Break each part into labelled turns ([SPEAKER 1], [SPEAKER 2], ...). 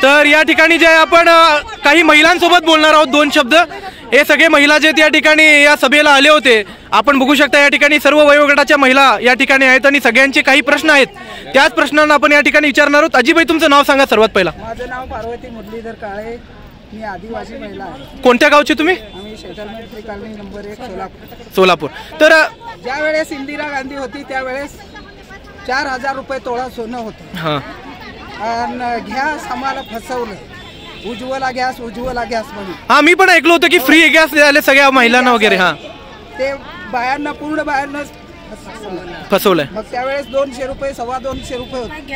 [SPEAKER 1] तर या ठिकाणी जे आपण काही महिलांसोबत बोलणार आहोत, दोन शब्द. हे सगळे महिला जे या ठिकाणी या सभेला आले होते, आपण बघू शकता या ठिकाणी सर्व वयोगटाच्या महिला या ठिकाणी आहेत आणि सगळ्यांचे काही प्रश्न आहेत. त्याच प्रश्नांना आपण या ठिकाणी विचारणार आहोत. अजिबाई, तुमचं नाव सांगा सर्वात पहिला.
[SPEAKER 2] माझं नाव पार्वती मुरलीधर काळे, मी आदिवासी महिला आहे.
[SPEAKER 1] कोणत्या गावचे तुम्ही?
[SPEAKER 2] आम्ही शेतलमेत्री कॉलनी नंबर 1 सोलापूर.
[SPEAKER 1] सोलापूर. तर
[SPEAKER 2] ज्या वेळेस इंदिरा गांधी होती त्यावेळेस 4000 रुपये तोळा सोनं होतं.
[SPEAKER 1] हां,
[SPEAKER 2] आणि गॅस आम्हाला फसवलं, उज्ज्वला गॅस म्हणून.
[SPEAKER 1] हां, मी पण ऐकलं होतं की फ्री गॅस द्यायला सगळ्या महिलांना वगैरे. हां,
[SPEAKER 2] ते बायांना, पूर्ण बायांना
[SPEAKER 1] फसवलंय.
[SPEAKER 2] मग त्यावेळेस 200 रुपये, 250 रुपये होते.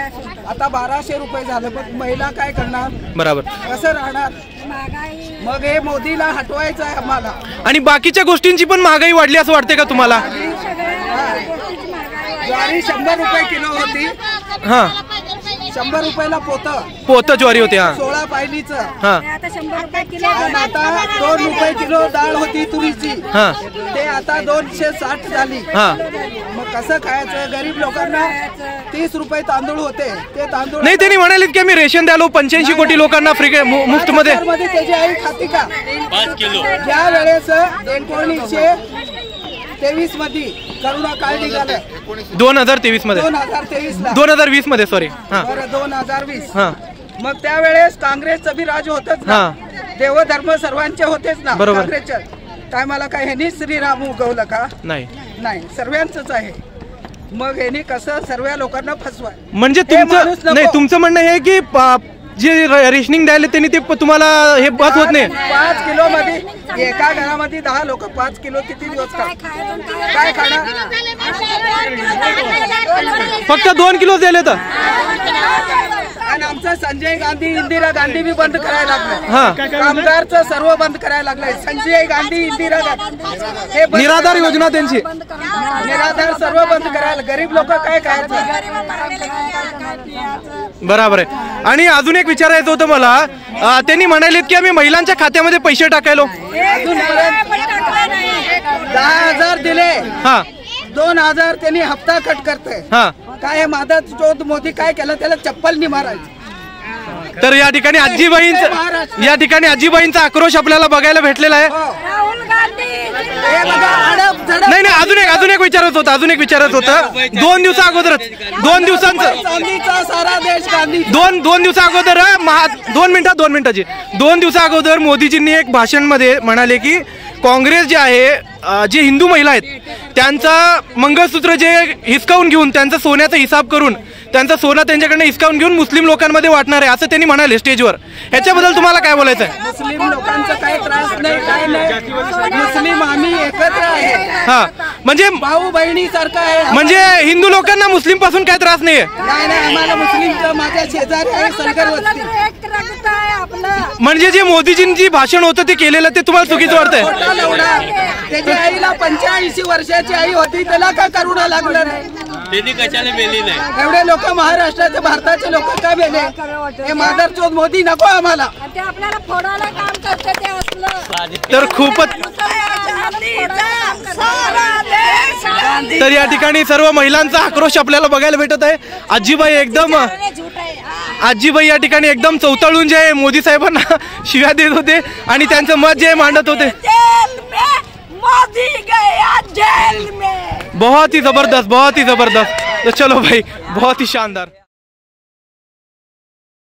[SPEAKER 2] आता 1200 रुपये झालं. मग महिला काय करणार?
[SPEAKER 1] बरोबर. कसं
[SPEAKER 2] राहणार? मग हे मोदीला हटवायचं आहे आम्हाला.
[SPEAKER 1] आणि बाकीच्या गोष्टींची पण महागाई वाढली असं वाटते का तुम्हाला?
[SPEAKER 2] ज्वारी 100 रुपये किलो होती.
[SPEAKER 1] हां,
[SPEAKER 2] 100 रुपयाला
[SPEAKER 1] पोतं ज्वारी होते. हां,
[SPEAKER 2] 16 पायलीचं.
[SPEAKER 1] हां,
[SPEAKER 2] आता 2 रुपये किलो डाळ होती तुरीची.
[SPEAKER 1] हां,
[SPEAKER 2] ते आता 260 झाली.
[SPEAKER 1] हां.
[SPEAKER 2] मग कसं खायचं? गरीब लोकांना 30 रुपये तांदूळ होते, ते तांदूळ
[SPEAKER 1] नाही, त्यांनी म्हणाले की आम्ही रेशन द्यालो 85 कोटी लोकांना फ्री मुफ्त मध्ये.
[SPEAKER 2] त्याची आई खाती का?
[SPEAKER 3] 5 किलो.
[SPEAKER 2] ज्या वेळेस 1923 मध्ये करोना काळ निघालं,
[SPEAKER 1] 2023 मध्ये, 2020 मध्ये, सॉरी. हां,
[SPEAKER 2] 2020.
[SPEAKER 1] हां,
[SPEAKER 2] मग त्यावेळेस काँग्रेसचं बी राज होतच ना. देवधर्म सर्वांचे होतेच ना. काँग्रेसच्या टायमाला काय ह्यांनी श्रीराम उगवलं का?
[SPEAKER 1] नाही,
[SPEAKER 2] सर्वांचंच आहे. मग ह्यांनी कसं सर्व लोकांना फसवा.
[SPEAKER 1] म्हणजे तुमचं नाही, तुमचं म्हणणं हे की जे रेशनिंग द्यायला त्यांनी ते तुम्हाला हे बस होत नाही.
[SPEAKER 2] 5 किलो मध्ये एका घरामध्ये 10 लोक 5 किलो किती दिवस काय खाणार?
[SPEAKER 1] फक्त 2 किलो दिले तर.
[SPEAKER 2] आणि आमचं संजय गांधी, इंदिरा गांधी बी बंद करायला लागलं. कामगारचं सर्व बंद करायला लागलंय. संजय गांधी, इंदिरा गांधी हे
[SPEAKER 1] निराधार योजना त्यांची,
[SPEAKER 2] निराधार सर्व बंद करायला. गरीब लोक काय खायचं?
[SPEAKER 1] बरोबर आहे. आणि अजून एक विचारायचं होतं मला, त्यांनी म्हणालेत की आम्ही महिलांच्या खात्यामध्ये पैसे टाकायलो.
[SPEAKER 2] 10,000 दिले.
[SPEAKER 1] हां,
[SPEAKER 2] 2,000 त्यांनी हप्ता कट करते.
[SPEAKER 1] हां,
[SPEAKER 2] काय माझा चोद मोदी काय केलं? त्याला चप्पलनी मारायचं.
[SPEAKER 1] तर या ठिकाणी आजीबाईंचा आक्रोश आपल्याला बघायला भेटलेला आहे. नाही, अजून एक विचारत होतं. 2 दिवसा अगोदरच, 2 दिवसांचं,
[SPEAKER 2] सारा देश गांधी,
[SPEAKER 1] 2 दिवसा अगोदर 2 मिनिटाची 2 दिवसा अगोदर मोदीजींनी एक भाषण मध्ये म्हणाले की काँग्रेस जे आहे, जे हिंदू महिला आहेत त्यांचा मंगळसूत्र जे हिसकावून घेऊन, त्यांचा सोन्याचा हिसाब करून, त्यांचा सोनं त्यांच्याकडनं हिसकावून घेऊन मुस्लिम लोकांमध्ये वाटणार आहे असं त्यांनी म्हणाले स्टेजवर. ह्याच्याबद्दल तुम्हाला काय बोलायचं आहे?
[SPEAKER 2] मुस्लिम लोकांचा काही त्रास नाही, काय नाही. मुस्लिम आम्ही एकत्र आहे.
[SPEAKER 1] हा, म्हणजे
[SPEAKER 2] भाऊ बहिणी सारखं आहे.
[SPEAKER 1] म्हणजे हिंदू लोकांना मुस्लिम पासून काय त्रास नाहीये?
[SPEAKER 2] नाही, आम्हाला मुस्लिम माझ्या शेजारी आहे, सरकार वस्ती.
[SPEAKER 1] म्हणजे जे मोदीजींची भाषण होतं ते केलेलं ते तुम्हाला चुकीचं वाटतंय?
[SPEAKER 2] त्याच्या आईला 85 वर्षाची आई होती, त्याला का करुणा लागलं नाही?
[SPEAKER 3] त्यांनी कशाला बेली नाही?
[SPEAKER 2] एवढे लोक महाराष्ट्राचे, भारताचे लोक का बेले? हे माधरचोद मोदी नको आम्हाला.
[SPEAKER 1] तर खूपच. तर या ठिकाणी सर्व महिलांचा आक्रोश आपल्याला बघायला भेटत आहे. आजीबाई या ठिकाणी एकदम चौताळून जे मोदी साहेबांना शिव्या देत होते आणि त्यांचं मत जे मांडत होते. बहुत ही जबरदस्त. तो चलो भाई, बहुत ही शानदार.